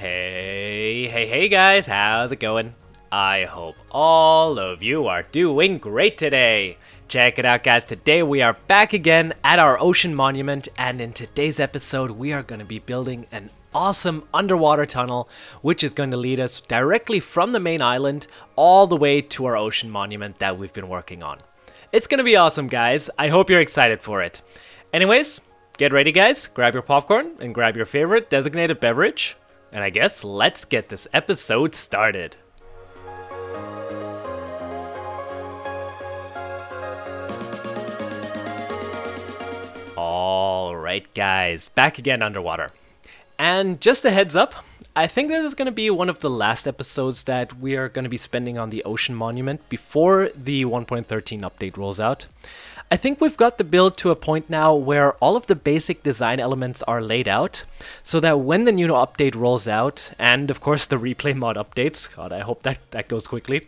Hey guys, how's it going? I hope all of you are doing great today. Check it out guys, today we are back again at our ocean monument, and in today's episode we are going to be building an awesome underwater tunnel which is going to lead us directly from the main island all the way to our ocean monument that we've been working on. It's going to be awesome guys, I hope you're excited for it. Anyways, get ready guys, grab your popcorn and grab your favorite designated beverage. And I guess let's get this episode started. Alright guys, back again underwater. And just a heads up, I think this is going to be one of the last episodes that we are going to be spending on the ocean monument before the 1.13 update rolls out. I think we've got the build to a point now where all of the basic design elements are laid out, so that when the new update rolls out, and of course the replay mod updates, god I hope that goes quickly,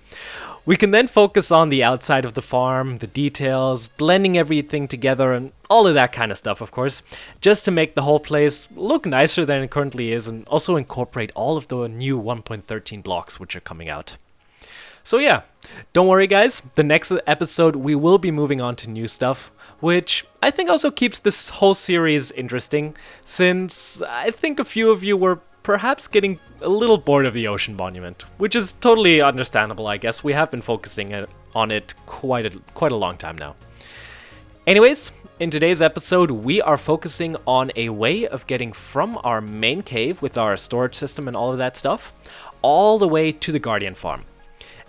we can then focus on the outside of the farm, the details, blending everything together and all of that kind of stuff of course, just to make the whole place look nicer than it currently is and also incorporate all of the new 1.13 blocks which are coming out. So yeah, don't worry guys, the next episode we will be moving on to new stuff, which I think also keeps this whole series interesting, since I think a few of you were perhaps getting a little bored of the ocean monument, which is totally understandable I guess, we have been focusing on it quite a long time now. Anyways, in today's episode we are focusing on a way of getting from our main cave with our storage system and all of that stuff, all the way to the Guardian farm.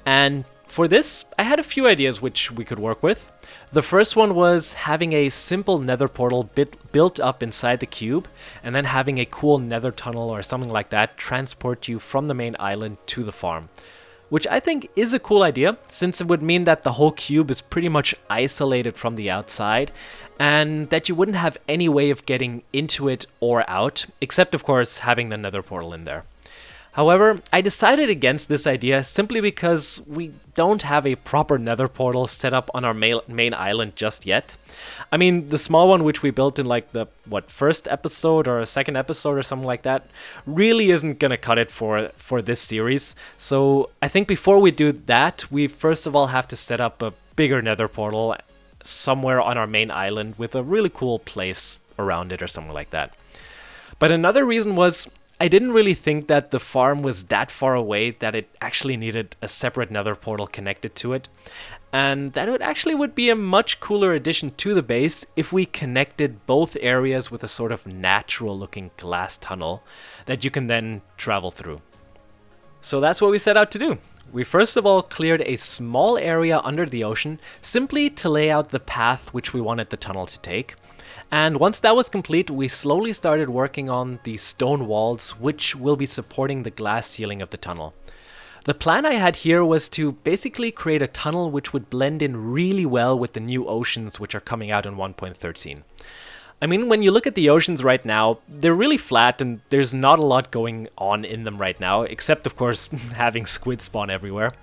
And for this, I had a few ideas which we could work with. The first one was having a simple nether portal built up inside the cube, and then having a cool nether tunnel or something like that transport you from the main island to the farm. Which I think is a cool idea, since it would mean that the whole cube is pretty much isolated from the outside, and that you wouldn't have any way of getting into it or out, except of course having the nether portal in there. However, I decided against this idea simply because we don't have a proper nether portal set up on our main island just yet. I mean, the small one which we built in like the, first episode or second episode or something like that, really isn't gonna cut it for this series. So I think before we do that, we first of all have to set up a bigger nether portal somewhere on our main island with a really cool place around it or something like that. But another reason was, I didn't really think that the farm was that far away that it actually needed a separate nether portal connected to it, and that it actually would be a much cooler addition to the base if we connected both areas with a sort of natural looking glass tunnel that you can then travel through. So that's what we set out to do. We first of all cleared a small area under the ocean simply to lay out the path which we wanted the tunnel to take. And once that was complete, we slowly started working on the stone walls which will be supporting the glass ceiling of the tunnel. The plan I had here was to basically create a tunnel which would blend in really well with the new oceans which are coming out in 1.13. I mean, when you look at the oceans right now, they're really flat and there's not a lot going on in them right now, except of course having squid spawn everywhere.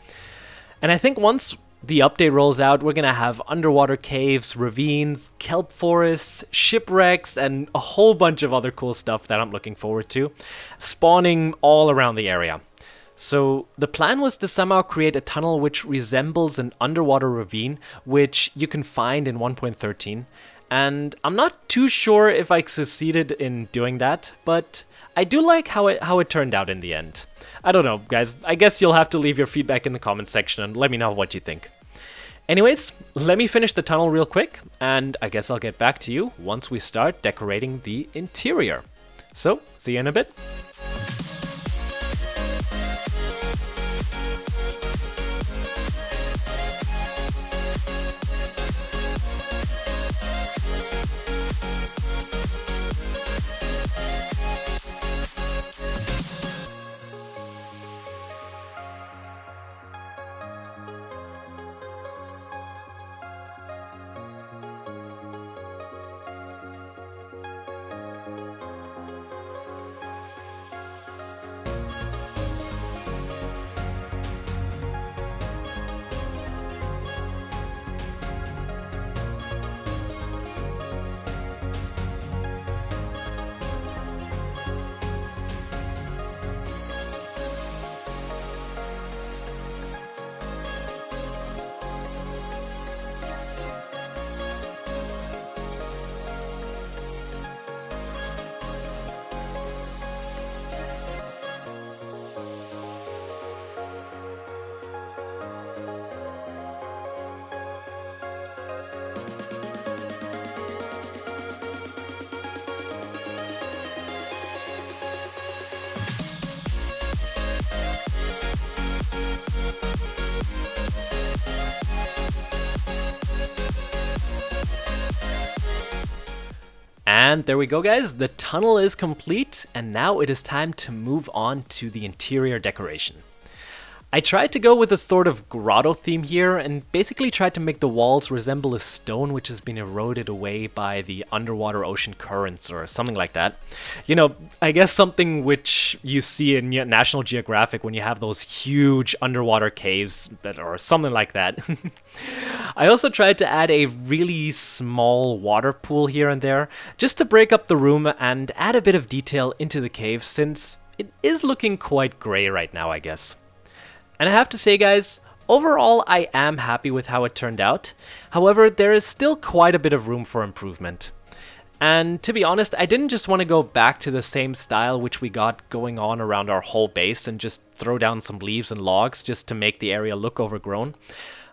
And I think once the update rolls out, we're gonna have underwater caves, ravines, kelp forests, shipwrecks, and a whole bunch of other cool stuff that I'm looking forward to, spawning all around the area. So the plan was to somehow create a tunnel which resembles an underwater ravine, which you can find in 1.13, and I'm not too sure if I succeeded in doing that, but I do like how it turned out in the end. I don't know, guys. I guess you'll have to leave your feedback in the comments section and let me know what you think. Anyways, let me finish the tunnel real quick, and I guess I'll get back to you once we start decorating the interior. So, see you in a bit. And there we go, guys. The tunnel is complete, and now it is time to move on to the interior decoration. I tried to go with a sort of grotto theme here and basically tried to make the walls resemble a stone which has been eroded away by the underwater ocean currents or something like that. You know, I guess something which you see in National Geographic when you have those huge underwater caves or something like that. I also tried to add a really small water pool here and there just to break up the room and add a bit of detail into the cave since it is looking quite grey right now, I guess. And I have to say, guys, overall I am happy with how it turned out. However, there is still quite a bit of room for improvement. And to be honest, I didn't just want to go back to the same style which we got going on around our whole base and just throw down some leaves and logs just to make the area look overgrown.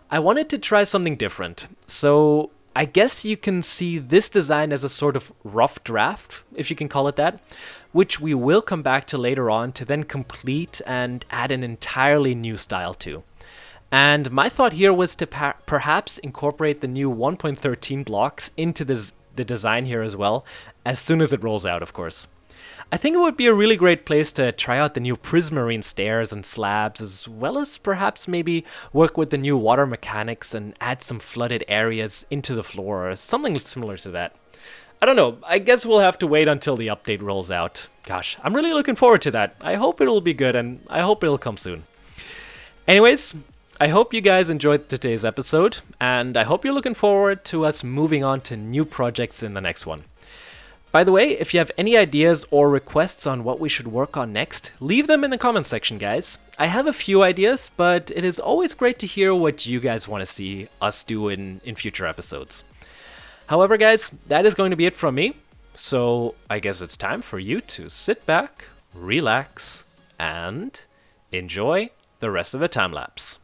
I wanted to try something different. So I guess you can see this design as a sort of rough draft, if you can call it that, which we will come back to later on to then complete and add an entirely new style to. And my thought here was to perhaps incorporate the new 1.13 blocks into the design here as well, as soon as it rolls out, of course. I think it would be a really great place to try out the new prismarine stairs and slabs, as well as perhaps maybe work with the new water mechanics and add some flooded areas into the floor, or something similar to that. I don't know, I guess we'll have to wait until the update rolls out. Gosh, I'm really looking forward to that. I hope it'll be good, and I hope it'll come soon. Anyways, I hope you guys enjoyed today's episode, and I hope you're looking forward to us moving on to new projects in the next one. By the way, if you have any ideas or requests on what we should work on next, leave them in the comments section, guys. I have a few ideas, but it is always great to hear what you guys want to see us do in future episodes. However, guys, that is going to be it from me. So I guess it's time for you to sit back, relax, and enjoy the rest of the time lapse.